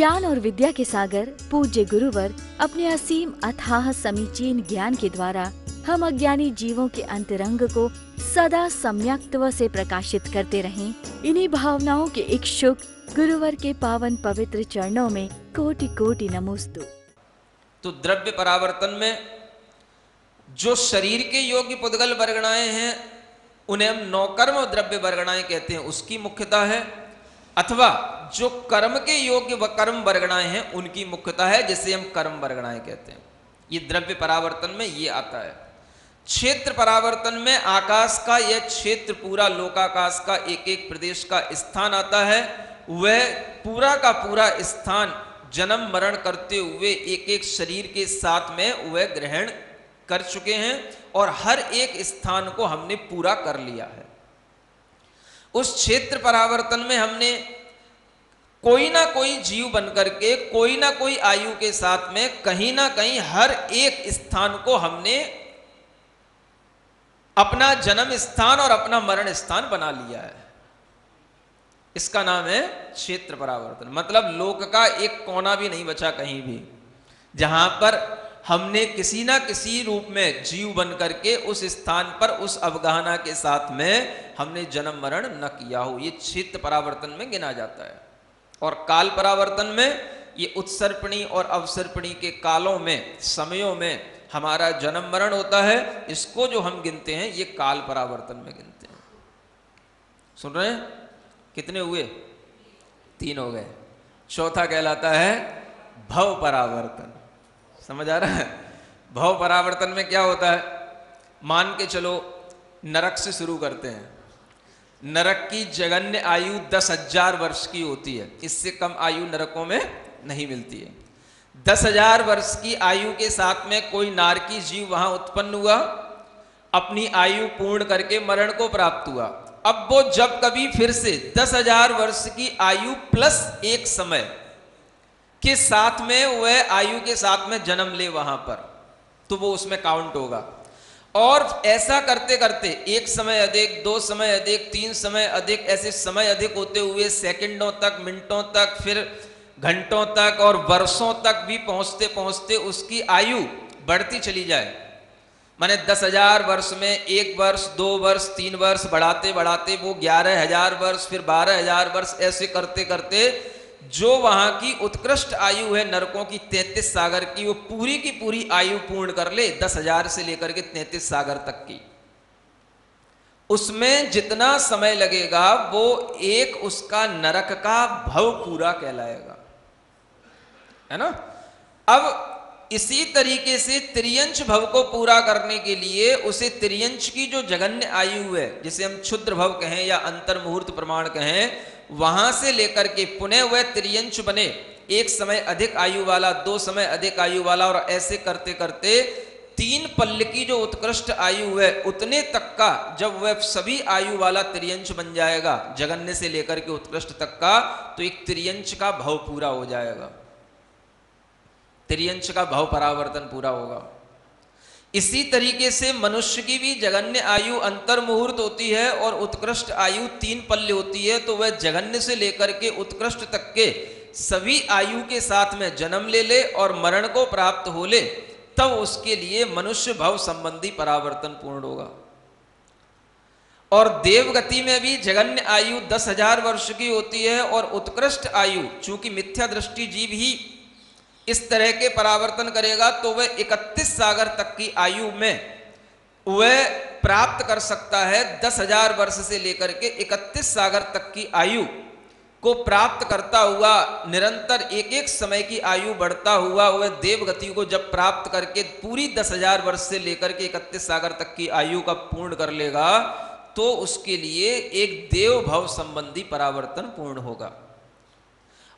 ज्ञान और विद्या के सागर पूज्य गुरुवर अपने असीम अथाह समीचीन ज्ञान के द्वारा हम अज्ञानी जीवों के अंतरंग को सदा सम्यक्त्व से प्रकाशित करते रहें। इन्हीं भावनाओं के इच्छुक गुरुवर के पावन पवित्र चरणों में कोटि कोटि नमोस्तु। तो द्रव्य परावर्तन में जो शरीर के योग्य पुद्गल वर्गणाएं हैं उन्हें हम नौकर्म द्रव्य वर्गणाएं कहते हैं, उसकी मुख्यता है, अथवा जो कर्म के योग्य व कर्म वर्गणाएं हैं उनकी मुख्यता है, जिसे हम कर्म वर्गणाएं कहते हैं। ये द्रव्य परावर्तन में ये आता है। क्षेत्र परावर्तन में आकाश का यह क्षेत्र पूरा लोकाकाश का एक एक प्रदेश का स्थान आता है। वह पूरा का पूरा स्थान जन्म मरण करते हुए एक एक शरीर के साथ में वह ग्रहण कर चुके हैं और हर एक स्थान को हमने पूरा कर लिया है। उस क्षेत्र परावर्तन में हमने कोई ना कोई जीव बनकर के कोई ना कोई आयु के साथ में कहीं ना कहीं हर एक स्थान को हमने अपना जन्म स्थान और अपना मरण स्थान बना लिया है। इसका नाम है क्षेत्र परावर्तन। मतलब लोक का एक कोना भी नहीं बचा कहीं भी जहां पर हमने किसी ना किसी रूप में जीव बन करके उस स्थान पर उस अवगाहना के साथ में हमने जन्म मरण न किया हो। ये क्षेत्र परावर्तन में गिना जाता है। और काल परावर्तन में ये उत्सर्पणी और अवसर्पणी के कालों में समयों में हमारा जन्म मरण होता है। इसको जो हम गिनते हैं ये काल परावर्तन में गिनते हैं। सुन रहे हैं? कितने हुए? 3 हो गए। चौथा कहलाता है भव परावर्तन। समझ आ रहा है? भव परावर्तन में क्या होता है? मान के चलो नरक से शुरू करते हैं। नरक की जगन्य आयु 10,000 वर्ष की होती है। इससे कम आयु नरकों में नहीं मिलती है। 10,000 वर्ष की आयु के साथ में कोई नारकी जीव वहां उत्पन्न हुआ, अपनी आयु पूर्ण करके मरण को प्राप्त हुआ। अब वो जब कभी फिर से 10,000 वर्ष की आयु प्लस एक समय के साथ में वह आयु के साथ में जन्म ले वहां पर, तो वो उसमें काउंट होगा। और ऐसा करते करते एक समय अधिक, 2 समय अधिक, 3 समय अधिक, ऐसे समय अधिक होते हुए सेकंडों तक, मिनटों तक, फिर घंटों तक और वर्षों तक भी पहुंचते पहुंचते उसकी आयु बढ़ती चली जाए। माने 10,000 वर्ष में 1 वर्ष, 2 वर्ष, 3 वर्ष बढ़ाते बढ़ाते वो 11,000 वर्ष, फिर 12,000 वर्ष, ऐसे करते करते जो वहां की उत्कृष्ट आयु है नरकों की 33 सागर की, वो पूरी की पूरी आयु पूर्ण कर ले 10,000 से लेकर के 33 सागर तक की। उसमें जितना समय लगेगा वो एक उसका नरक का भव पूरा कहलाएगा, है ना। अब इसी तरीके से त्रियंश भव को पूरा करने के लिए उसे त्रियंश की जो जगन्य आयु है, जिसे हम क्षुद्र भव कहें या अंतर मुहूर्त प्रमाण कहें, वहां से लेकर के पुनः वह त्रियंश बने, 1 समय अधिक आयु वाला, 2 समय अधिक आयु वाला, और ऐसे करते करते 3 पल्ल की जो उत्कृष्ट आयु है उतने तक का जब वह सभी आयु वाला त्रियंश बन जाएगा, जगन्य से लेकर के उत्कृष्ट तक का, तो एक त्रियंश का भव पूरा हो जाएगा। त्रियंश का भव परावर्तन पूरा होगा। इसी तरीके से मनुष्य की भी जगन्य आयु अंतर मुहूर्त होती है और उत्कृष्ट आयु 3 पल्ले होती है। तो वह जगन्य से लेकर के उत्कृष्ट तक के सभी आयु के साथ में जन्म ले ले और मरण को प्राप्त हो ले, तब उसके लिए मनुष्य भव संबंधी परावर्तन पूर्ण होगा। और देवगति में भी जगन्य आयु 10,000 वर्ष की होती है और उत्कृष्ट आयु, चूंकि मिथ्या दृष्टि जीव ही इस तरह के परावर्तन करेगा, तो वह 31 सागर तक की आयु में वह प्राप्त कर सकता है। 10,000 वर्ष से लेकर के 31 सागर तक की आयु को प्राप्त करता हुआ निरंतर एक एक समय की आयु बढ़ता हुआ वह देवगति को जब प्राप्त करके पूरी 10,000 वर्ष से लेकर के 31 सागर तक की आयु का पूर्ण कर लेगा, तो उसके लिए एक देव भव संबंधी परावर्तन पूर्ण होगा।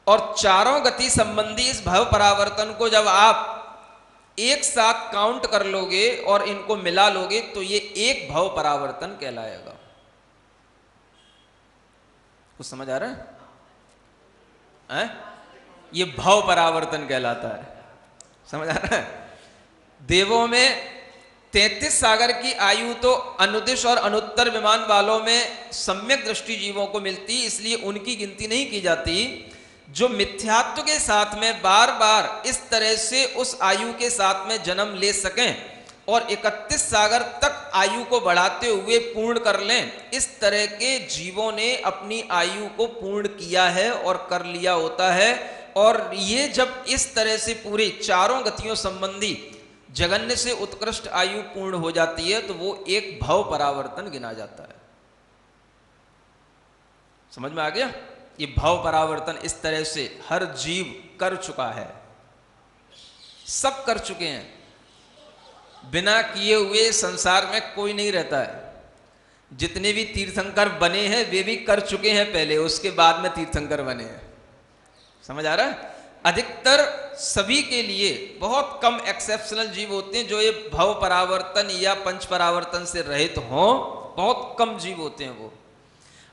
और चारों गति संबंधी इस भव परावर्तन को जब आप एक साथ काउंट कर लोगे और इनको मिला लोगे, तो ये एक भव परावर्तन कहलाएगा। कुछ समझ आ रहा है? ये भव परावर्तन कहलाता है। समझ आ रहा है? देवों में 33 सागर की आयु तो अनुदिश और अनुत्तर विमान वालों में सम्यक दृष्टि जीवों को मिलती, इसलिए उनकी गिनती नहीं की जाती। जो मिथ्यात्व के साथ में बार बार इस तरह से उस आयु के साथ में जन्म ले सकें और 31 सागर तक आयु को बढ़ाते हुए पूर्ण कर लें, इस तरह के जीवों ने अपनी आयु को पूर्ण किया है और कर लिया होता है। और ये जब इस तरह से पूरी चारों गतियों संबंधी जगन्य से उत्कृष्ट आयु पूर्ण हो जाती है तो वो एक भव परावर्तन गिना जाता है। समझ में आ गया? ये भव परावर्तन इस तरह से हर जीव कर चुका है, सब कर चुके हैं। बिना किए हुए संसार में कोई नहीं रहता है। जितने भी तीर्थंकर बने हैं वे भी कर चुके हैं पहले, उसके बाद में तीर्थंकर बने हैं। समझ आ रहा है? अधिकतर सभी के लिए बहुत कम एक्सेप्शनल जीव होते हैं जो ये भव परावर्तन या पंच परावर्तन से रहित हों, बहुत कम जीव होते हैं वो।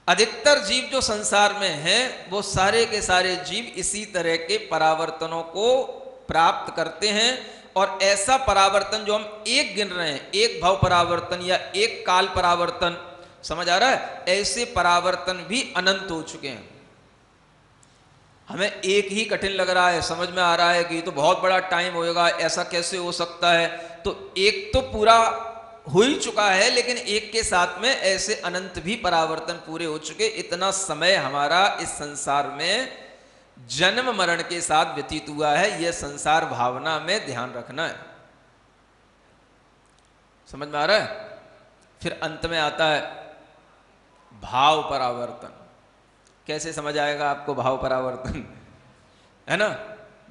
अधिकतर जीव जो संसार में हैं वो सारे के सारे जीव इसी तरह के परावर्तनों को प्राप्त करते हैं। और ऐसा परावर्तन जो हम एक गिन रहे हैं, एक भव परावर्तन या एक काल परावर्तन, समझ आ रहा है, ऐसे परावर्तन भी अनंत हो चुके हैं। हमें एक ही कठिन लग रहा है, समझ में आ रहा है कि ये तो बहुत बड़ा टाइम होएगा, ऐसा कैसे हो सकता है। तो एक तो पूरा हो ही चुका है, लेकिन एक के साथ में ऐसे अनंत भी परावर्तन पूरे हो चुके। इतना समय हमारा इस संसार में जन्म मरण के साथ व्यतीत हुआ है। यह संसार भावना में ध्यान रखना है। समझ में आ रहा है? फिर अंत में आता है भाव परावर्तन। कैसे समझ आएगा आपको भाव परावर्तन? है ना,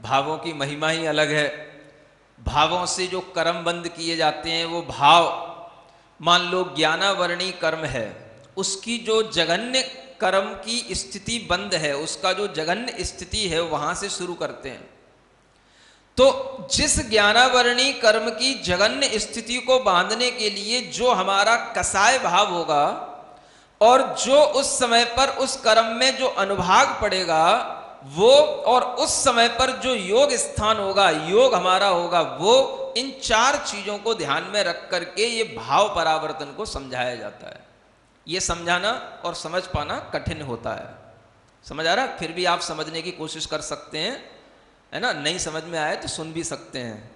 भावों की महिमा ही अलग है। भावों से जो कर्म बंद किए जाते हैं वो भाव, मान लो ज्ञानावरणी कर्म है, उसकी जो जघन्य कर्म की स्थिति बंद है, उसका जो जघन्य स्थिति है वहां से शुरू करते हैं। तो जिस ज्ञानावरणी कर्म की जघन्य स्थिति को बांधने के लिए जो हमारा कसाय भाव होगा और जो उस समय पर उस कर्म में जो अनुभाग पड़ेगा वो, और उस समय पर जो योग स्थान होगा, योग हमारा होगा वो, इन चार चीजों को ध्यान में रख करके ये भाव परावर्तन को समझाया जाता है। ये समझाना और समझ पाना कठिन होता है। समझ आ रहा है? फिर भी आप समझने की कोशिश कर सकते हैं, है ना। नहीं समझ में आए तो सुन भी सकते हैं,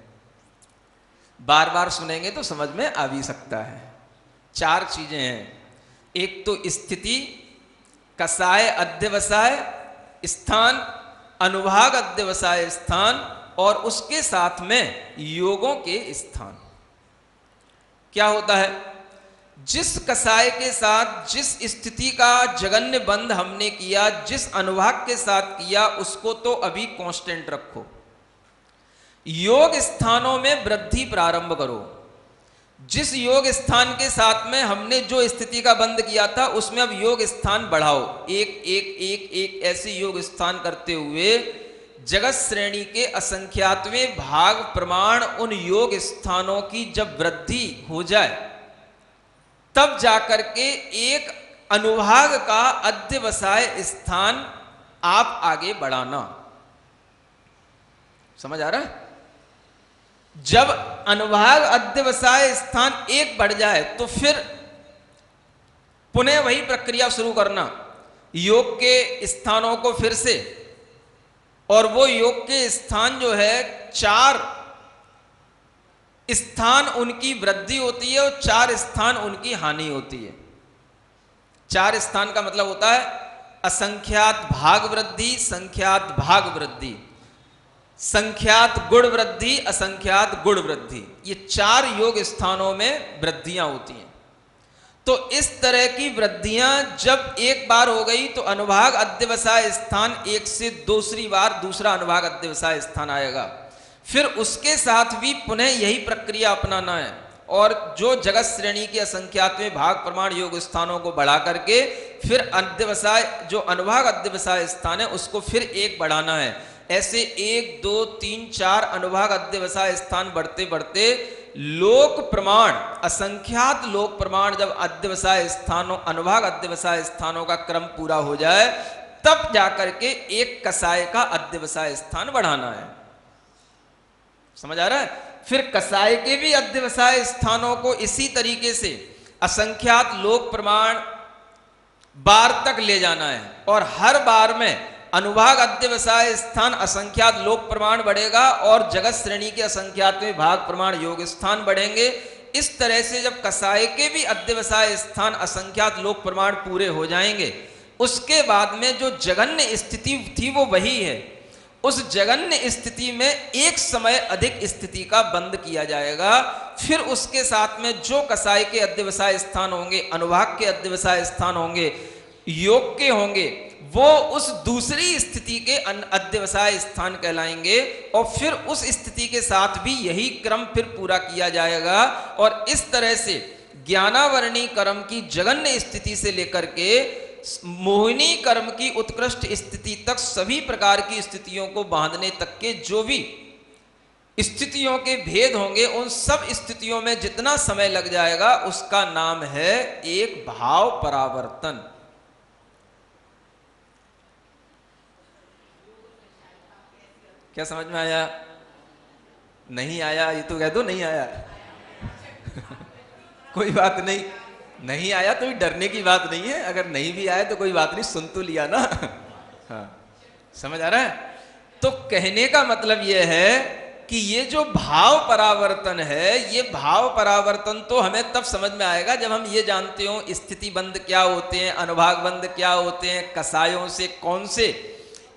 बार बार सुनेंगे तो समझ में आ भी सकता है। चार चीजें हैं, एक तो स्थिति, कसाय अध्यवसाय स्थान, अनुभाग अध्यवसाय स्थान, और उसके साथ में योगों के स्थान। क्या होता है? जिस कसाय के साथ जिस स्थिति का जघन्य बंध हमने किया, जिस अनुभाग के साथ किया, उसको तो अभी कांस्टेंट रखो। योग स्थानों में वृद्धि प्रारंभ करो। जिस योग स्थान के साथ में हमने जो स्थिति का बंद किया था उसमें अब योग स्थान बढ़ाओ। एक एक एक एक ऐसे योग स्थान करते हुए जगत श्रेणी के असंख्यातवें भाग प्रमाण उन योग स्थानों की जब वृद्धि हो जाए तब जाकर के एक अनुभाग का अध्यवसाय स्थान आप आगे बढ़ाना। समझ आ रहा है? जब अनुभाग अध्यवसाय स्थान एक बढ़ जाए तो फिर पुनः वही प्रक्रिया शुरू करना, योग के स्थानों को फिर से, और वो योग के स्थान जो है, चार स्थान उनकी वृद्धि होती है और चार स्थान उनकी हानि होती है। चार स्थान का मतलब होता है असंख्यात भाग वृद्धि, संख्यात भाग वृद्धि, संख्यात गुण वृद्धि, असंख्यात गुण वृद्धि। ये चार योग स्थानों में वृद्धियां होती हैं। तो इस तरह की वृद्धियां जब एक बार हो गई तो अनुभाग अध्यवसाय स्थान एक से दूसरी बार दूसरा अनुभाग अध्यवसाय स्थान आएगा। फिर उसके साथ भी पुनः यही प्रक्रिया अपनाना है और जो जगत श्रेणी के असंख्यातवें भाग प्रमाण योग स्थानों को बढ़ा करके फिर अध्यवसाय, जो अनुभाग अध्यवसाय स्थान है, उसको फिर एक बढ़ाना है। ऐसे 1 2 3 4 अनुभाग अध्यवसाय स्थान बढ़ते बढ़ते लोक प्रमाण, असंख्यात लोक प्रमाण जब अध्यवसाय स्थानों, अनुभाग अध्यवसाय स्थानों का क्रम पूरा हो जाए तब जाकर के एक कसाय का अध्यवसाय स्थान बढ़ाना है। समझ आ रहा है? फिर कसाय के भी अध्यवसाय स्थानों को इसी तरीके से असंख्यात लोक प्रमाण बार तक ले जाना है और हर बार में अनुभाग अध्यवसाय स्थान असंख्यात लोक प्रमाण बढ़ेगा और जगत श्रेणी के असंख्यात में भाग प्रमाण योग स्थान बढ़ेंगे। इस तरह से जब कसाय के भी अध्यवसाय स्थान असंख्यात लोक प्रमाण पूरे हो जाएंगे, उसके बाद में जो जगन्य स्थिति थी वो वही है। उस जगन्य स्थिति में एक समय अधिक स्थिति का बंद किया जाएगा। फिर उसके साथ में जो कसाय के अध्यवसाय स्थान होंगे, अनुभाग के अध्यवसाय स्थान होंगे, योग के होंगे, वो उस दूसरी स्थिति के अध्यवसाय स्थान कहलाएंगे। और फिर उस स्थिति के साथ भी यही क्रम फिर पूरा किया जाएगा। और इस तरह से ज्ञानावरणी कर्म की जगन्य स्थिति से लेकर के मोहिनी कर्म की उत्कृष्ट स्थिति तक सभी प्रकार की स्थितियों को बांधने तक के जो भी स्थितियों के भेद होंगे, उन सब स्थितियों में जितना समय लग जाएगा उसका नाम है एक भाव परावर्तन। क्या समझ में आया? नहीं आया ये तो कह दो नहीं आया। कोई बात नहीं, नहीं आया तो डरने की बात नहीं है। अगर नहीं भी आया तो कोई बात नहीं, सुन तो लिया ना। हाँ, समझ आ रहा है? तो कहने का मतलब यह है कि ये जो भाव परावर्तन है, ये भाव परावर्तन तो हमें तब समझ में आएगा जब हम ये जानते हो स्थिति बंद क्या होते हैं, अनुभाग बंद क्या होते हैं, कसायों से कौन से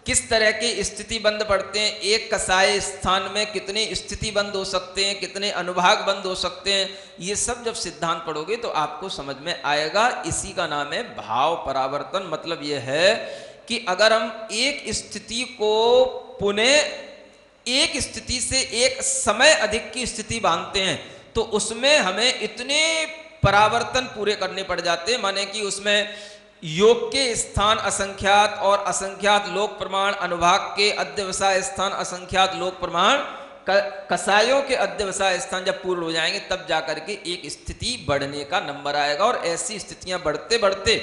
किस तरह के स्थिति बंद पड़ते हैं, एक कसाय स्थान में कितने स्थिति बंद हो सकते हैं, कितने अनुभाग बंद हो सकते हैं। ये सब जब सिद्धांत पढ़ोगे तो आपको समझ में आएगा। इसी का नाम है भाव परावर्तन। मतलब यह है कि अगर हम एक स्थिति को पुनः एक स्थिति से एक समय अधिक की स्थिति बांधते हैं तो उसमें हमें इतने परावर्तन पूरे करने पड़ जाते हैं। माने कि उसमें योग के स्थान असंख्यात और असंख्यात लोक प्रमाण, अनुभाग के अध्यवसाय स्थान असंख्यात लोक प्रमाण, कसायों के अध्यवसाय स्थान जब पूर्ण हो जाएंगे तब जाकर के एक स्थिति बढ़ने का नंबर आएगा। और ऐसी स्थितियां बढ़ते बढ़ते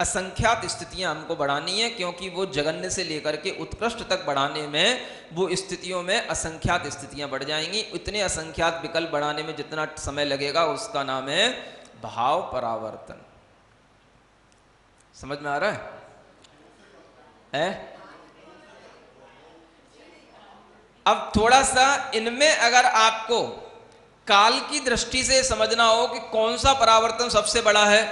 असंख्यात स्थितियां हमको बढ़ानी है, क्योंकि वो जगन्य से लेकर के उत्कृष्ट तक बढ़ाने में वो स्थितियों में असंख्यात स्थितियां बढ़ जाएंगी। इतने असंख्यात विकल्प बढ़ाने में जितना समय लगेगा उसका नाम है भाव परावर्तन। समझ में आ रहा है? अब थोड़ा सा इनमें अगर आपको काल की दृष्टि से समझना हो कि कौन सा परावर्तन सबसे बड़ा है,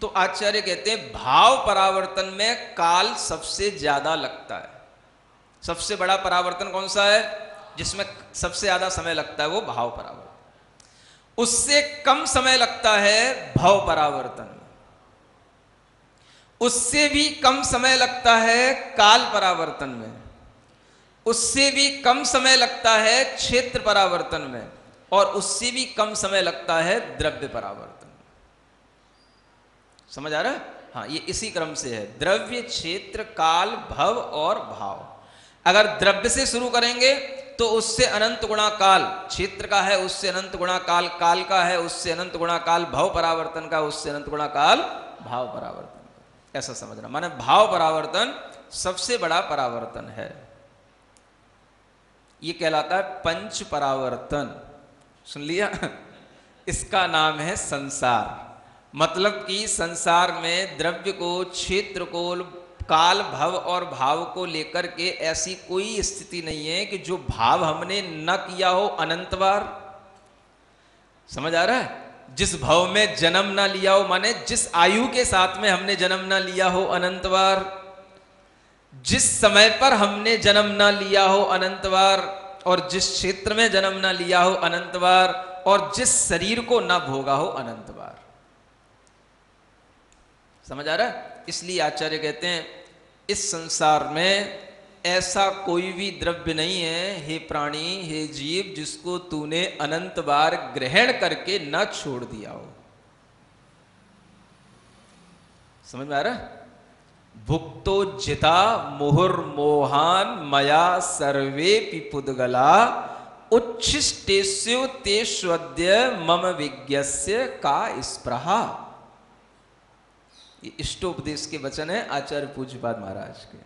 तो आचार्य कहते हैं भाव परावर्तन में काल सबसे ज्यादा लगता है। सबसे बड़ा परावर्तन कौन सा है? जिसमें सबसे ज्यादा समय लगता है वो भाव परावर्तन। उससे कम समय लगता है भव परावर्तन। उससे भी कम समय लगता है काल परावर्तन में। उससे भी कम समय लगता है क्षेत्र परावर्तन में। और उससे भी कम समय लगता है द्रव्य परावर्तन। समझ आ रहा है? हाँ, ये इसी क्रम से है, द्रव्य, क्षेत्र, काल, भव और भाव। अगर द्रव्य से शुरू करेंगे तो उससे अनंत गुणा काल, क्षेत्र का है उससे अनंत गुणा काल, काल का है उससे अनंत गुणा काल, भव परावर्तन का उससे अनंत गुणा काल, भाव परावर्तन। ऐसा समझना, माने भाव परावर्तन सबसे बड़ा परावर्तन है। ये कहलाता है पंच परावर्तन। सुन लिया? इसका नाम है संसार। मतलब कि संसार में द्रव्य को, क्षेत्र को, काल, भव और भाव को लेकर के ऐसी कोई स्थिति नहीं है कि जो भाव हमने न किया हो अनंत बार। समझ आ रहा है? जिस भव में जन्म ना लिया हो, माने जिस आयु के साथ में हमने जन्म ना लिया हो अनंत बार, जिस समय पर हमने जन्म ना लिया हो अनंत बार, और जिस क्षेत्र में जन्म ना लिया हो अनंत बार, और जिस शरीर को ना भोगा हो अनंत बार। समझ आ रहा है? इसलिए आचार्य कहते हैं इस संसार में ऐसा कोई भी द्रव्य नहीं है हे प्राणी, हे जीव, जिसको तूने अनंत बार ग्रहण करके न छोड़ दिया हो। समझ में आ रहा है? भुक्तो जिता मुहुर्मोहान मया सर्वे पिपुदगला उच्छिष्टेस्यो तेष्वद्य मम विज्ञस्य का स्पृहा। ये इष्टोपदेश के वचन है आचार्य पूज्यपाद महाराज के।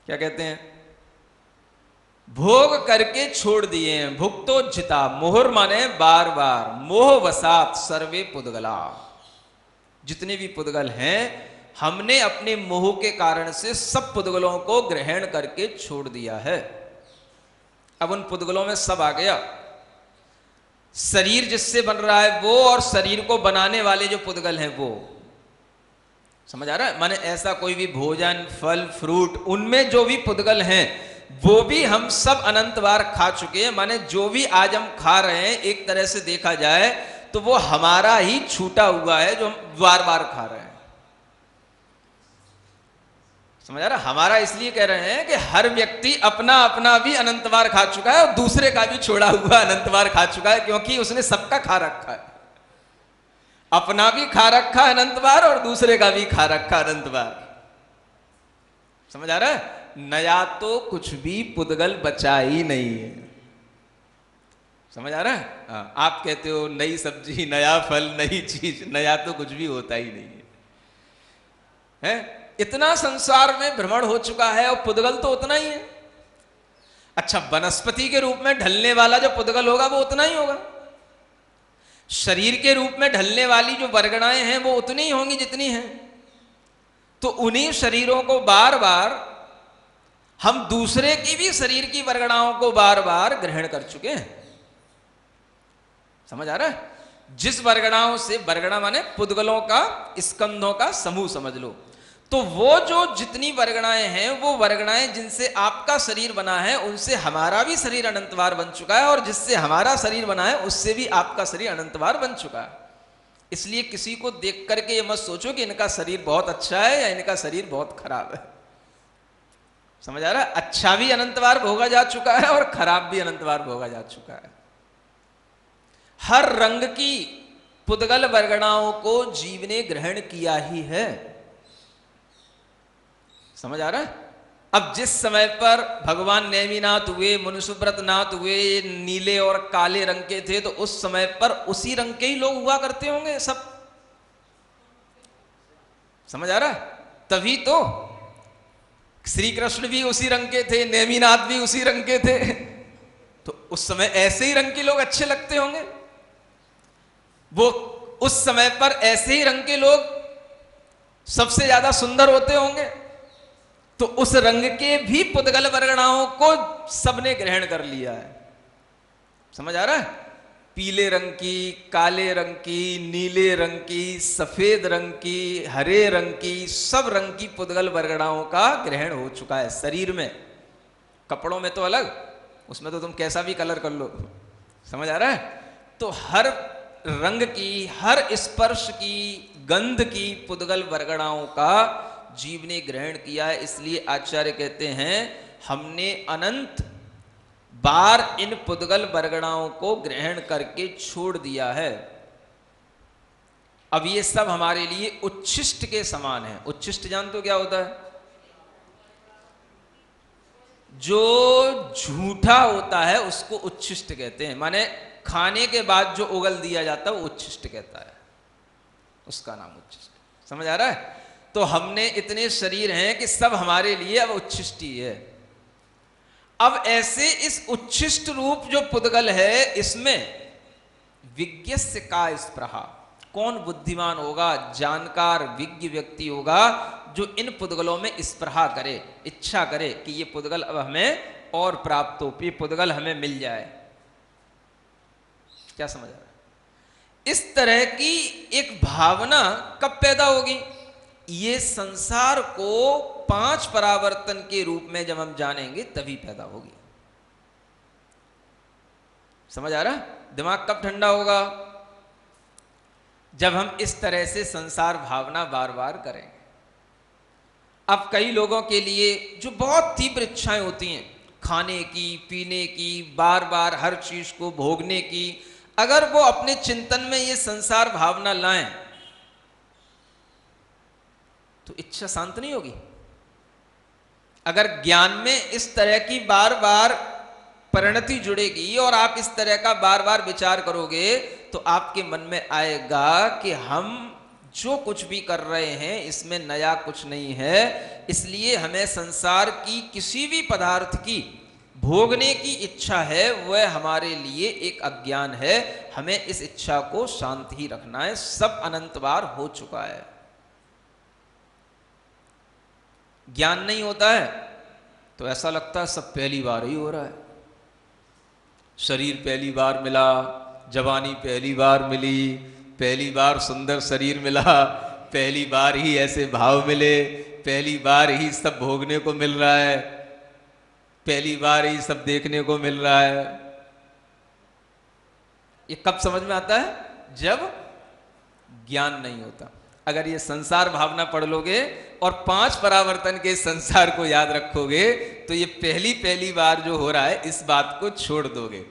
क्या कहते हैं? भोग करके छोड़ दिए हैं। भुक्तो जिता, मोहर माने बार बार, मोह वसात सर्वे पुद्गला, जितने भी पुद्गल हैं हमने अपने मोह के कारण से सब पुद्गलों को ग्रहण करके छोड़ दिया है। अब उन पुद्गलों में सब आ गया, शरीर जिससे बन रहा है वो, और शरीर को बनाने वाले जो पुद्गल हैं वो। समझ आ रहा है? माने ऐसा कोई भी भोजन, फल, फ्रूट, उनमें जो भी पुद्गल हैं वो भी हम सब अनंत बार खा चुके हैं। माने जो भी आज हम खा रहे हैं, एक तरह से देखा जाए तो वो हमारा ही छूटा हुआ है जो हम बार बार खा रहे हैं। समझ आ रहा? हमारा इसलिए कह रहे हैं कि हर व्यक्ति अपना अपना भी अनंत बार खा चुका है और दूसरे का भी छोड़ा हुआ अनंत बार खा चुका है, क्योंकि उसने सबका खा रखा है। अपना भी खा रखा अनंत बार और दूसरे का भी खा रखा अनंत बार। समझ आ रहा है? नया तो कुछ भी पुद्गल बचा ही नहीं है। समझ आ रहा है? हाँ, आप कहते हो नई सब्जी, नया फल, नई चीज, नया तो कुछ भी होता ही नहीं है। इतना संसार में भ्रमण हो चुका है और पुद्गल तो उतना ही है। अच्छा, वनस्पति के रूप में ढलने वाला जो पुद्गल होगा वो उतना ही होगा। शरीर के रूप में ढलने वाली जो वर्गणाएं हैं वो उतनी ही होंगी जितनी हैं। तो उन्हीं शरीरों को बार बार हम दूसरे की भी शरीर की वर्गणाओं को बार बार ग्रहण कर चुके हैं। समझ आ रहा है? जिस वर्गणाओं से, वर्गणा माने पुद्गलों का, स्कंधों का समूह समझ लो। तो वो जो जितनी वर्गणाएं हैं वो वर्गणाएं जिनसे आपका शरीर बना है उनसे हमारा भी शरीर अनंतवार बन चुका है, और जिससे हमारा शरीर बना है उससे भी आपका शरीर अनंतवार बन चुका है। इसलिए किसी को देख करके ये मत सोचो कि इनका शरीर बहुत अच्छा है या इनका शरीर बहुत खराब है। समझ आ रहा है? अच्छा भी अनंतवार भोगा जा चुका है और खराब भी अनंतवार भोगा जा चुका है। हर रंग की पुद्गल वर्गणाओं को जीव ने ग्रहण किया ही है। समझ आ रहा है? अब जिस समय पर भगवान नेमिनाथ हुए, मुनिसुब्रत नाथ हुए, नीले और काले रंग के थे, तो उस समय पर उसी रंग के ही लोग हुआ करते होंगे सब। समझ आ रहा है? तभी तो श्री कृष्ण भी उसी रंग के थे, नेमिनाथ भी उसी रंग के थे। तो उस समय ऐसे ही रंग के लोग अच्छे लगते होंगे। वो उस समय पर ऐसे ही रंग के लोग सबसे ज्यादा सुंदर होते होंगे। तो उस रंग के भी पुद्गल वर्गणाओं को सबने ग्रहण कर लिया है। समझ आ रहा है? पीले रंग की, काले रंग की, नीले रंग की, सफेद रंग की, हरे रंग की, सब रंग की पुद्गल वर्गणाओं का ग्रहण हो चुका है शरीर में। कपड़ों में तो अलग, उसमें तो तुम कैसा भी कलर कर लो। समझ आ रहा है? तो हर रंग की, हर स्पर्श की, गंध की पुद्गल वर्गणाओं का जीव ने ग्रहण किया है। इसलिए आचार्य कहते हैं हमने अनंत बार इन पुद्गल वर्गणाओं को ग्रहण करके छोड़ दिया है। अब ये सब हमारे लिए उच्छिष्ट के समान है। उच्छिष्ट जानते हो क्या होता है? जो झूठा होता है उसको उच्छिष्ट कहते हैं। माने खाने के बाद जो उगल दिया जाता है वो उच्छिष्ट कहता है, उसका नाम उच्छिष्ट। समझ आ रहा है? तो हमने इतने शरीर हैं कि सब हमारे लिए अब उच्छिष्ट ही है। अब ऐसे इस उच्छिष्ट रूप जो पुद्गल है, इसमें विज्ञस्य का स्पृहा, कौन बुद्धिमान होगा, जानकार विज्ञ व्यक्ति होगा जो इन पुद्गलों में स्पृहा करे, इच्छा करे कि ये पुद्गल अब हमें और प्राप्त हो, ये पुद्गल हमें मिल जाए। क्या समझ आ रहा है? इस तरह की एक भावना कब पैदा होगी? ये संसार को 5 परावर्तन के रूप में जब हम जानेंगे तभी पैदा होगी। समझ आ रहा? दिमाग कब ठंडा होगा? जब हम इस तरह से संसार भावना बार बार करेंगे। अब कई लोगों के लिए जो बहुत तीव्र इच्छाएं होती हैं, खाने की, पीने की, बार बार हर चीज को भोगने की, अगर वो अपने चिंतन में ये संसार भावना लाएं तो इच्छा शांत नहीं होगी। अगर ज्ञान में इस तरह की बार बार परिणति जुड़ेगी और आप इस तरह का बार बार विचार करोगे तो आपके मन में आएगा कि हम जो कुछ भी कर रहे हैं इसमें नया कुछ नहीं है, इसलिए हमें संसार की किसी भी पदार्थ की भोगने की इच्छा है, वह हमारे लिए एक अज्ञान है। हमें इस इच्छा को शांत ही रखना है। सब अनंत बार हो चुका है। ज्ञान नहीं होता है तो ऐसा लगता है सब पहली बार ही हो रहा है। शरीर पहली बार मिला, जवानी पहली बार मिली, पहली बार सुंदर शरीर मिला, पहली बार ही ऐसे भाव मिले, पहली बार ही सब भोगने को मिल रहा है, पहली बार ही सब देखने को मिल रहा है। ये कब समझ में आता है? जब ज्ञान नहीं होता। अगर ये संसार भावना पढ़ लोगे और 5 परावर्तन के संसार को याद रखोगे तो ये पहली बार जो हो रहा है इस बात को छोड़ दोगे।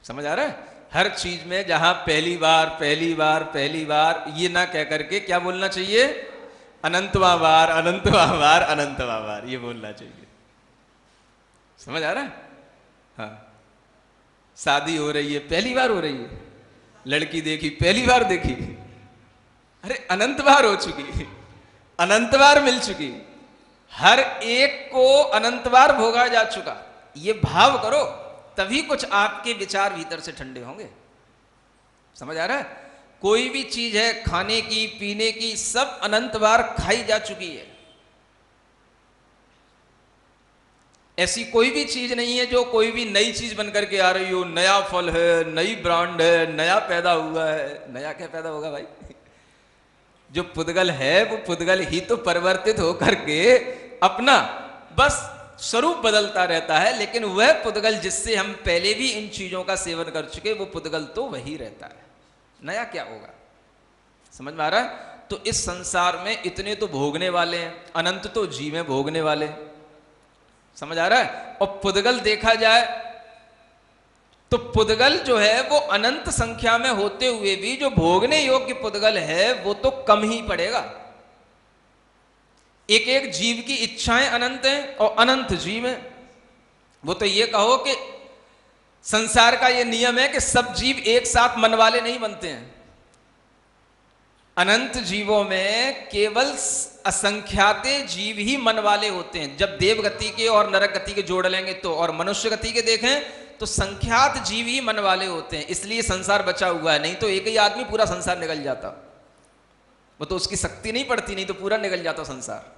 समझ आ रहा है? हर चीज में जहां पहली बार ये ना कह करके क्या बोलना चाहिए? अनंतवा बार, ये बोलना चाहिए। समझ आ रहा है? हाँ, शादी हो रही है, पहली बार हो रही है, लड़की देखी, पहली बार देखी, अरे अनंत बार हो चुकी, अनंत बार मिल चुकी, हर एक को अनंत बार भोगा जा चुका। ये भाव करो तभी कुछ आपके विचार भीतर से ठंडे होंगे। समझ आ रहा है? कोई भी चीज है खाने की, पीने की, सब अनंत बार खाई जा चुकी है। ऐसी कोई भी चीज नहीं है जो कोई भी नई चीज बनकर के आ रही हो। नया फल है, नई ब्रांड है, नया पैदा हुआ है। नया क्या पैदा होगा भाई? जो पुद्गल है वो पुद्गल ही तो परिवर्तित होकर के अपना बस स्वरूप बदलता रहता है, लेकिन वह पुद्गल जिससे हम पहले भी इन चीजों का सेवन कर चुके वो पुद्गल तो वही रहता है। नया क्या होगा? समझ में आ रहा है? तो इस संसार में इतने तो भोगने वाले हैं, अनंत तो जीव हैं भोगने वाले। समझ आ रहा है? और पुद्गल देखा जाए तो पुद्गल जो है वो अनंत संख्या में होते हुए भी जो भोगने योग्य पुद्गल है वो तो कम ही पड़ेगा। एक एक जीव की इच्छाएं अनंत हैं और अनंत जीव हैं। वो तो ये कहो कि संसार का ये नियम है कि सब जीव एक साथ मन वाले नहीं बनते हैं। अनंत जीवों में केवल असंख्याते जीव ही मन वाले होते हैं। जब देव गति के और नरक गति के जोड़ लेंगे तो, और मनुष्य गति के देखें तो संख्यात जीव ही मन वाले होते हैं। इसलिए संसार बचा हुआ है, नहीं तो एक ही आदमी पूरा संसार निकल जाता। वो तो उसकी शक्ति नहीं पड़ती, नहीं तो पूरा निकल जाता संसार।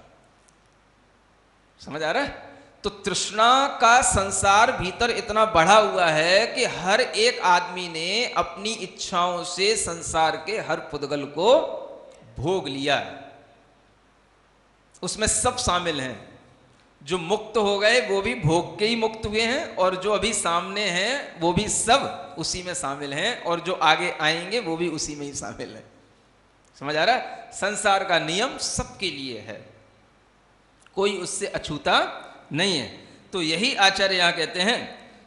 समझ आ रहा है? तो तृष्णा का संसार भीतर इतना बढ़ा हुआ है कि हर एक आदमी ने अपनी इच्छाओं से संसार के हर पुद्गल को भोग लिया है। उसमें सब शामिल हैं। जो मुक्त हो गए वो भी भोग के ही मुक्त हुए हैं, और जो अभी सामने हैं वो भी सब उसी में शामिल हैं, और जो आगे आएंगे वो भी उसी में ही शामिल है। समझ आ रहा है? संसार का नियम सबके लिए है, कोई उससे अछूता नहीं है। तो यही आचार्य यहां कहते हैं,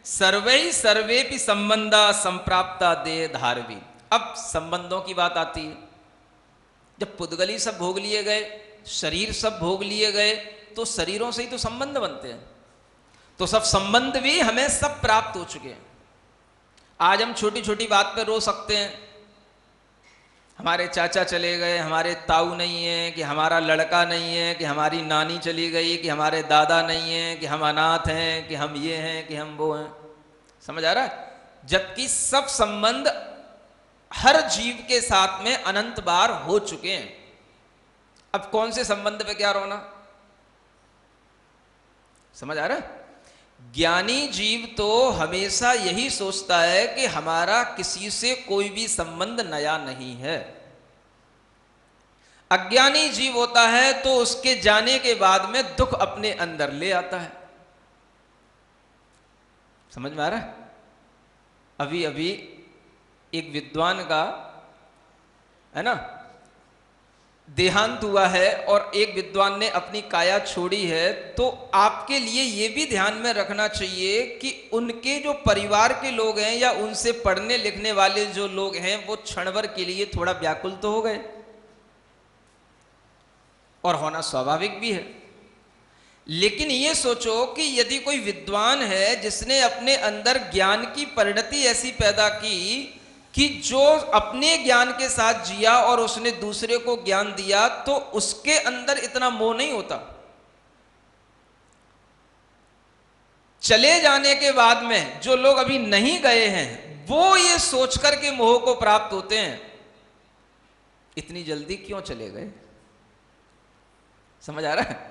सर्वै सर्वेपि संबंधा संप्राप्ता देह धारवी। अब संबंधों की बात आती है। जब पुद्गली सब भोग लिए गए, शरीर सब भोग लिए गए, तो शरीरों से ही तो संबंध बनते हैं। तो सब संबंध भी हमें सब प्राप्त हो चुके हैं। आज हम छोटी छोटी बात पे रो सकते हैं, हमारे चाचा चले गए, हमारे ताऊ नहीं है, कि हमारा लड़का नहीं है, कि हमारी नानी चली गई, कि हमारे दादा नहीं है, कि हम अनाथ हैं, कि हम ये हैं, कि हम वो हैं। समझ आ रहा है? जबकि सब संबंध हर जीव के साथ में अनंत बार हो चुके हैं। अब कौन से संबंध पे क्या रोना? समझ आ रहा है? ज्ञानी जीव तो हमेशा यही सोचता है कि हमारा किसी से कोई भी संबंध नया नहीं है। अज्ञानी जीव होता है तो उसके जाने के बाद में दुख अपने अंदर ले आता है। समझ में आ रहा है? अभी अभी एक विद्वान का है ना देहांत हुआ है, और एक विद्वान ने अपनी काया छोड़ी है। तो आपके लिए यह भी ध्यान में रखना चाहिए कि उनके जो परिवार के लोग हैं या उनसे पढ़ने लिखने वाले जो लोग हैं वो क्षणभर के लिए थोड़ा व्याकुल तो हो गए, और होना स्वाभाविक भी है। लेकिन ये सोचो कि यदि कोई विद्वान है जिसने अपने अंदर ज्ञान की परिणति ऐसी पैदा की कि जो अपने ज्ञान के साथ जिया और उसने दूसरे को ज्ञान दिया, तो उसके अंदर इतना मोह नहीं होता। चले जाने के बाद में जो लोग अभी नहीं गए हैं वो ये सोच करके मोह को प्राप्त होते हैं, इतनी जल्दी क्यों चले गए? समझ आ रहा है?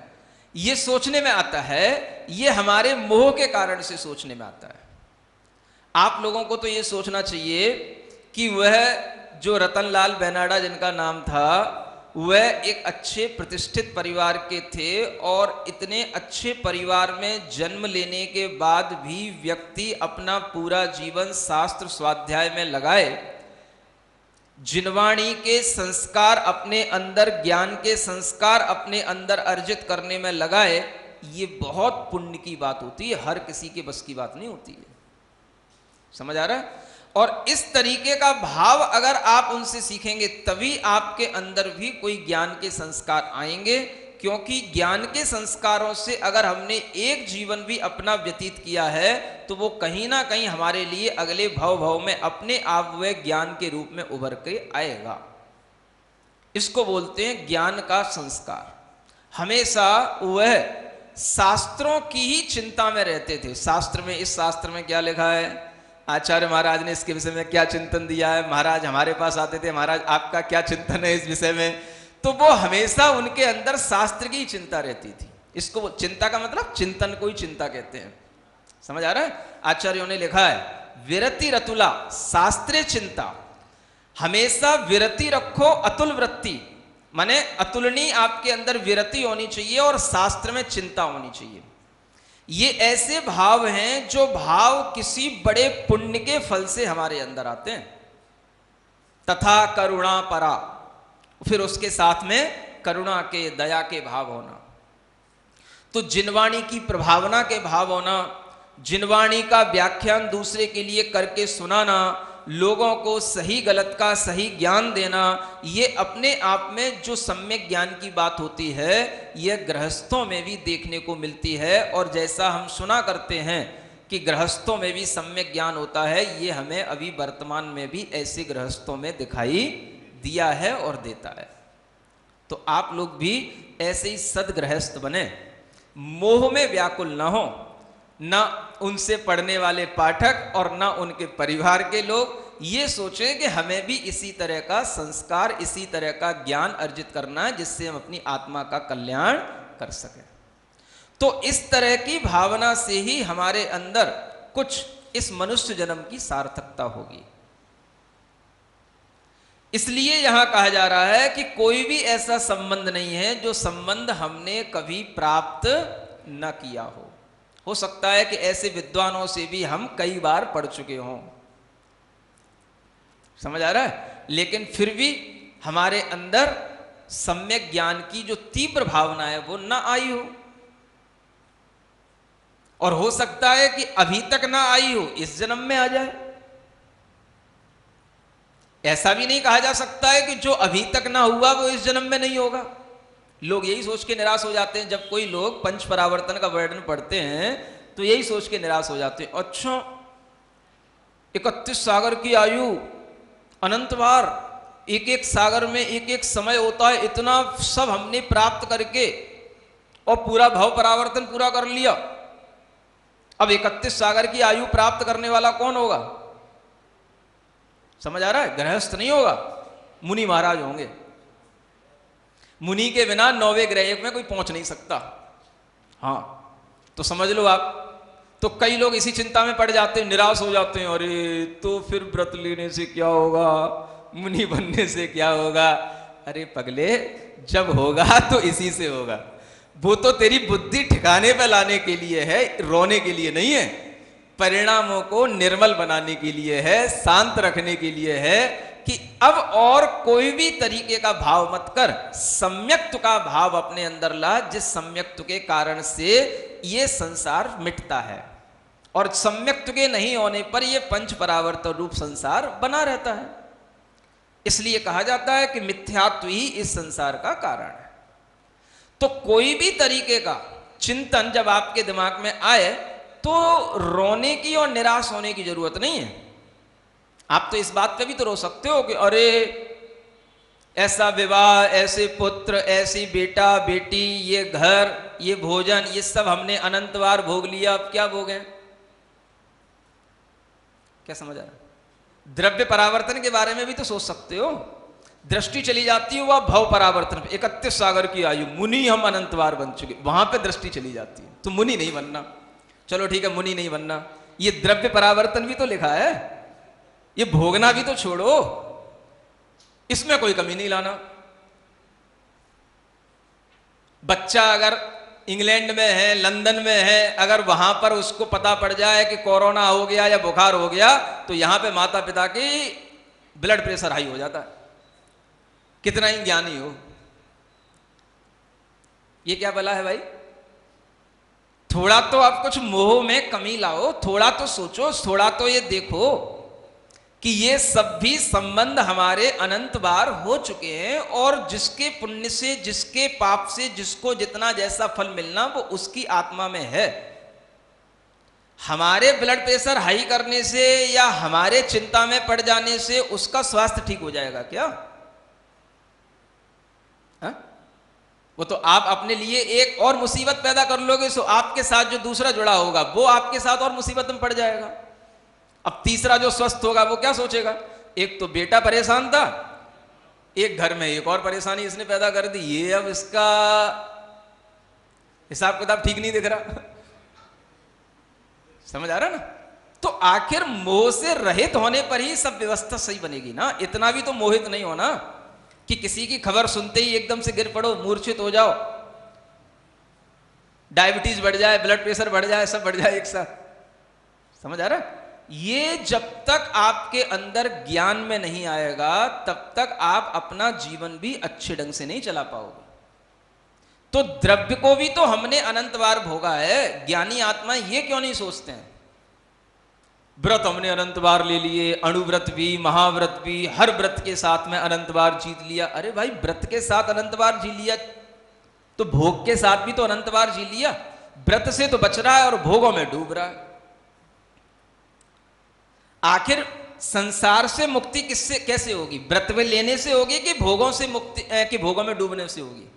ये सोचने में आता है, ये हमारे मोह के कारण से सोचने में आता है। आप लोगों को तो ये सोचना चाहिए कि वह जो रतनलाल बेनाडा जिनका नाम था, वह एक अच्छे प्रतिष्ठित परिवार के थे और इतने अच्छे परिवार में जन्म लेने के बाद भी व्यक्ति अपना पूरा जीवन शास्त्र स्वाध्याय में लगाए, जिनवाणी के संस्कार अपने अंदर, ज्ञान के संस्कार अपने अंदर अर्जित करने में लगाए, ये बहुत पुण्य की बात होती है, हर किसी के बस की बात नहीं होती है। समझ आ रहा है? और इस तरीके का भाव अगर आप उनसे सीखेंगे तभी आपके अंदर भी कोई ज्ञान के संस्कार आएंगे, क्योंकि ज्ञान के संस्कारों से अगर हमने एक जीवन भी अपना व्यतीत किया है तो वो कहीं ना कहीं हमारे लिए अगले भव में अपने आप वह ज्ञान के रूप में उभर के आएगा। इसको बोलते हैं ज्ञान का संस्कार। हमेशा वह शास्त्रों की ही चिंता में रहते थे। शास्त्र में, इस शास्त्र में क्या लिखा है, आचार्य महाराज ने इसके विषय में क्या चिंतन दिया है, महाराज हमारे पास आते थे, महाराज आपका क्या चिंतन है इस विषय में, तो वो हमेशा उनके अंदर शास्त्र की चिंता रहती थी। इसको चिंता का मतलब चिंतन को ही चिंता कहते हैं। समझ आ रहा है? आचार्यों ने लिखा है विरति रतुला शास्त्रे चिंता, हमेशा विरति रखो अतुल वृत्ति, माने अतुलनीय आपके अंदर विरति होनी चाहिए और शास्त्र में चिंता होनी चाहिए। ये ऐसे भाव हैं जो भाव किसी बड़े पुण्य के फल से हमारे अंदर आते हैं। तथा करुणा परा, फिर उसके साथ में करुणा के, दया के भाव होना। तो जिनवाणी की प्रभावना के भाव होना, जिनवाणी का व्याख्यान दूसरे के लिए करके सुनाना, लोगों को सही गलत का सही ज्ञान देना, ये अपने आप में जो सम्यक ज्ञान की बात होती है, यह गृहस्थों में भी देखने को मिलती है। और जैसा हम सुना करते हैं कि गृहस्थों में भी सम्यक ज्ञान होता है, ये हमें अभी वर्तमान में भी ऐसे गृहस्थों में दिखाई दिया है और देता है। तो आप लोग भी ऐसे ही सदगृहस्थ बने, मोह में व्याकुल ना हो, ना उनसे पढ़ने वाले पाठक और ना उनके परिवार के लोग ये सोचें कि हमें भी इसी तरह का संस्कार, इसी तरह का ज्ञान अर्जित करना है जिससे हम अपनी आत्मा का कल्याण कर सकें। तो इस तरह की भावना से ही हमारे अंदर कुछ इस मनुष्य जन्म की सार्थकता होगी। इसलिए यहां कहा जा रहा है कि कोई भी ऐसा संबंध नहीं है जो संबंध हमने कभी प्राप्त न किया हो सकता है कि ऐसे विद्वानों से भी हम कई बार पढ़ चुके हों, समझ आ रहा है, लेकिन फिर भी हमारे अंदर सम्यक ज्ञान की जो तीव्र भावना है वो ना आई हो। और हो सकता है कि अभी तक ना आई हो, इस जन्म में आ जाए। ऐसा भी नहीं कहा जा सकता है कि जो अभी तक ना हुआ वो इस जन्म में नहीं होगा। लोग यही सोच के निराश हो जाते हैं, जब कोई लोग पंच परावर्तन का वर्णन पढ़ते हैं तो यही सोच के निराश हो जाते हैं, अच्छा 31 सागर की आयु, अनंत बार, एक एक सागर में एक एक समय होता है, इतना सब हमने प्राप्त करके और पूरा भव परावर्तन पूरा कर लिया। अब 31 सागर की आयु प्राप्त करने वाला कौन होगा? समझ आ रहा है? गृहस्थ नहीं होगा, मुनि महाराज होंगे। मुनि के बिना 9वें ग्रह में कोई पहुंच नहीं सकता। हाँ, तो समझ लो आप। तो कई लोग इसी चिंता में पड़ जाते हैं, निराश हो जाते हैं, अरे तो फिर व्रत लेने से क्या होगा, मुनि बनने से क्या होगा। अरे पगले, जब होगा तो इसी से होगा। वो तो तेरी बुद्धि ठिकाने पर लाने के लिए है, रोने के लिए नहीं है। परिणामों को निर्मल बनाने के लिए है, शांत रखने के लिए है कि अब और कोई भी तरीके का भाव मत कर, सम्यक्त्व का भाव अपने अंदर ला, जिस सम्यक्त्व के कारण से ये संसार मिटता है। और सम्यक्त्व के नहीं होने पर ये पंच परावर्तन रूप संसार बना रहता है। इसलिए कहा जाता है कि मिथ्यात्व ही इस संसार का कारण है। तो कोई भी तरीके का चिंतन जब आपके दिमाग में आए तो रोने की और निराश होने की जरूरत नहीं है। आप तो इस बात पे भी तो रो सकते हो कि अरे ऐसा विवाह, ऐसे पुत्र, ऐसी बेटा बेटी, ये घर, ये भोजन, ये सब हमने अनंत बार भोग लिया, अब क्या भोगें। क्या समझ आ रहा है? द्रव्य परावर्तन के बारे में भी तो सोच सकते हो। दृष्टि चली जाती है वह भव परावर्तन, 31 सागर की आयु, मुनि हम अनंत बार बन चुके, वहां पे दृष्टि चली जाती है। तो मुनि नहीं बनना, चलो ठीक है मुनि नहीं बनना, ये द्रव्य परावर्तन भी तो लिखा है, ये भोगना भी तो छोड़ो, इसमें कोई कमी नहीं लाना। बच्चा अगर इंग्लैंड में है, लंदन में है, अगर वहां पर उसको पता पड़ जाए कि कोरोना हो गया या बुखार हो गया, तो यहां पे माता पिता की ब्लड प्रेशर हाई हो जाता है, कितना ही ज्ञानी हो। ये क्या भला है भाई? थोड़ा तो आप कुछ मोह में कमी लाओ, थोड़ा तो सोचो, थोड़ा तो ये देखो कि ये सब भी संबंध हमारे अनंत बार हो चुके हैं, और जिसके पुण्य से, जिसके पाप से, जिसको जितना जैसा फल मिलना वो उसकी आत्मा में है। हमारे ब्लड प्रेशर हाई करने से या हमारे चिंता में पड़ जाने से उसका स्वास्थ्य ठीक हो जाएगा क्या? हा? वो तो आप अपने लिए एक और मुसीबत पैदा कर लोगे, सो आपके साथ जो दूसरा जुड़ा होगा वो आपके साथ और मुसीबत में पड़ जाएगा। अब तीसरा जो स्वस्थ होगा वो क्या सोचेगा? एक तो बेटा परेशान था, एक घर में एक और परेशानी इसने पैदा कर दी, ये अब इसका हिसाब किताब ठीक नहीं दिख रहा। समझ आ रहा ना? तो आखिर मोह से रहित होने पर ही सब व्यवस्था सही बनेगी ना। इतना भी तो मोहित नहीं होना कि किसी की खबर सुनते ही एकदम से गिर पड़ो, मूर्छित हो जाओ, डायबिटीज बढ़ जाए, ब्लड प्रेशर बढ़ जाए, सब बढ़ जाए एक साथ। समझ आ रहा है? ये जब तक आपके अंदर ज्ञान में नहीं आएगा तब तक आप अपना जीवन भी अच्छे ढंग से नहीं चला पाओगे। तो द्रव्य को भी तो हमने अनंत बार भोगा है, ज्ञानी आत्माएं ये क्यों नहीं सोचते हैं? व्रत हमने अनंत बार ले लिए, अणुव्रत भी, महाव्रत भी, हर व्रत के साथ में अनंत बार जीत लिया। अरे भाई, व्रत के साथ अनंत बार जी लिया तो भोग के साथ भी तो अनंत बार जी लिया। व्रत से तो बच रहा है और भोगों में डूब रहा है। आखिर संसार से मुक्ति किससे कैसे होगी? व्रत में लेने से होगी कि भोगों से मुक्ति, कि भोगों में डूबने से होगी?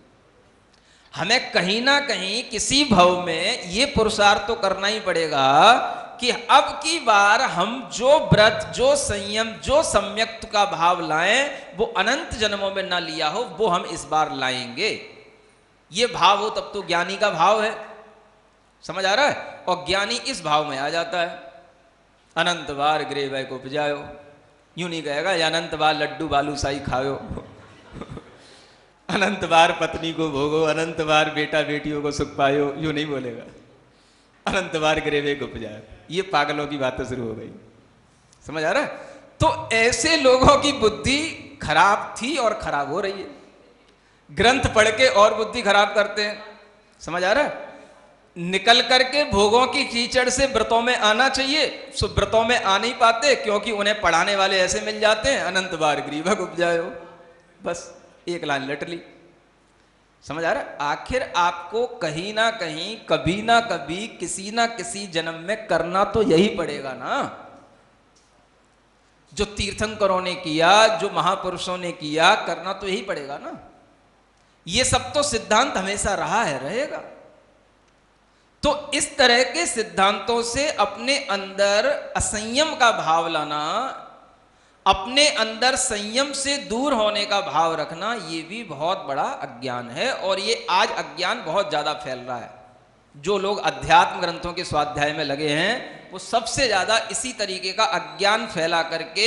हमें कहीं ना कहीं किसी भव में ये पुरुषार्थ तो करना ही पड़ेगा कि अब की बार हम जो व्रत, जो संयम, जो सम्यक्त का भाव लाएं वो अनंत जन्मों में ना लिया हो, वो हम इस बार लाएंगे। ये भाव हो तब तो ज्ञानी का भाव है। समझ आ रहा है? और ज्ञानी इस भाव में आ जाता है, अनंत बार गिरे वै को उपजायो। यूं नहीं कहेगा या अनंत बार लड्डू बालूशाही खाओ, अनंत बार पत्नी को भोगो, अनंत बार बेटा बेटियों को सुख पायो, यूं नहीं बोलेगा। अनंत बार गिरे वै को उपजायो, ये पागलों की बातें शुरू हो गई। समझ आ रहा है? तो ऐसे लोगों की बुद्धि खराब थी और खराब हो रही है। ग्रंथ पढ़ के और बुद्धि खराब करते हैं। समझ आ रहा है? निकल करके भोगों की कीचड़ से व्रतों में आना चाहिए, सो व्रतों में आ नहीं पाते क्योंकि उन्हें पढ़ाने वाले ऐसे मिल जाते हैं, अनंत बार ग्रीवा को उपजायो, बस एक लाइन लट ली। समझ आ रहा है? आखिर आपको कहीं ना कहीं, कभी ना कभी, किसी ना किसी जन्म में करना तो यही पड़ेगा ना। जो तीर्थंकरों ने किया, जो महापुरुषों ने किया, करना तो यही पड़ेगा ना। ये सब तो सिद्धांत हमेशा रहा है, रहेगा। तो इस तरह के सिद्धांतों से अपने अंदर असंयम का भाव लाना, अपने अंदर संयम से दूर होने का भाव रखना, ये भी बहुत बड़ा अज्ञान है। और ये आज अज्ञान बहुत ज्यादा फैल रहा है। जो लोग अध्यात्म ग्रंथों के स्वाध्याय में लगे हैं वो सबसे ज्यादा इसी तरीके का अज्ञान फैला करके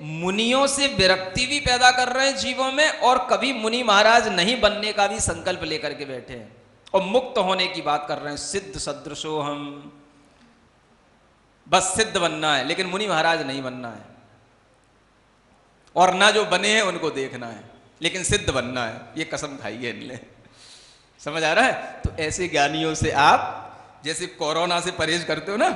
मुनियों से विरक्ति भी पैदा कर रहे हैं जीवों में, और कभी मुनि महाराज नहीं बनने का भी संकल्प लेकर के बैठे हैं और मुक्त होने की बात कर रहे हैं। सिद्ध सदृशो हम, बस सिद्ध बनना है, लेकिन मुनि महाराज नहीं बनना है, और ना जो बने हैं उनको देखना है, लेकिन सिद्ध बनना है, ये कसम खाई है इनने। समझ आ रहा है? तो ऐसे ज्ञानियों से आप जैसे कोरोना से परहेज करते हो ना,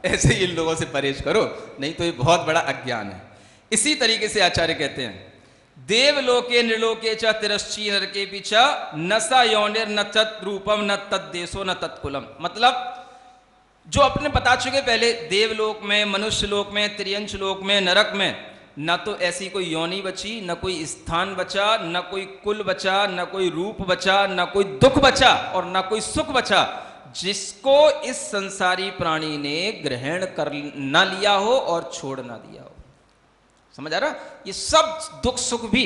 ऐसे ही इन लोगों से परहेज करो, नहीं तो ये बहुत बड़ा अज्ञान है। इसी तरीके से आचार्य कहते हैं, देवलोके नृलोके च तिरश्ची नरके पीछ न स योनिर न तत् रूपम न तत् देशो न तत्कुलम। मतलब जो अपने बता चुके पहले, देवलोक में, मनुष्य लोक में, त्रियंश लोक में, नरक में न तो ऐसी कोई योनि बची, न कोई स्थान बचा, न कोई कुल बचा, न कोई रूप बचा, न कोई दुख बचा और न कोई सुख बचा जिसको इस संसारी प्राणी ने ग्रहण कर ना लिया हो और छोड़ ना दिया हो। समझ आ रहा? ये सब दुख सुख भी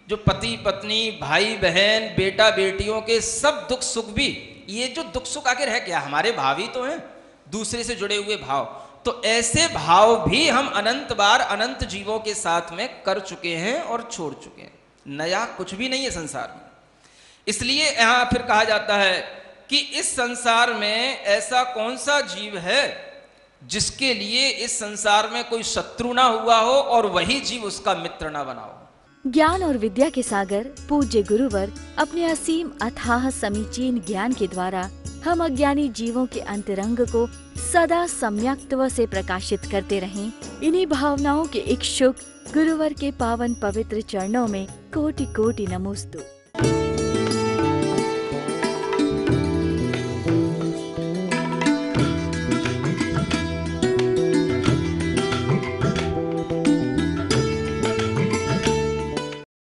जो पति पत्नी, भाई बहन, बेटा बेटियों के सब दुख सुख भी, ये जो दुख सुख आखिर है क्या, हमारे भाव ही तो हैं, दूसरे से जुड़े हुए भाव। तो ऐसे भाव भी हम अनंत बार अनंत जीवों के साथ में कर चुके हैं और छोड़ चुके हैं। नया कुछ भी नहीं है संसार में। इसलिए यहां फिर कहा जाता है कि इस संसार में ऐसा कौन सा जीव है जिसके लिए इस संसार में कोई शत्रु ना हुआ हो और वही जीव उसका मित्र ना बना हो। ज्ञान और विद्या के सागर पूज्य गुरुवर अपने असीम अथाह समीचीन ज्ञान के द्वारा हम अज्ञानी जीवों के अंतरंग को सदा सम्यक्त्व से प्रकाशित करते रहें। इन्हीं भावनाओं के इच्छुक गुरुवर के पावन पवित्र चरणों में कोटि कोटि नमोस्तु।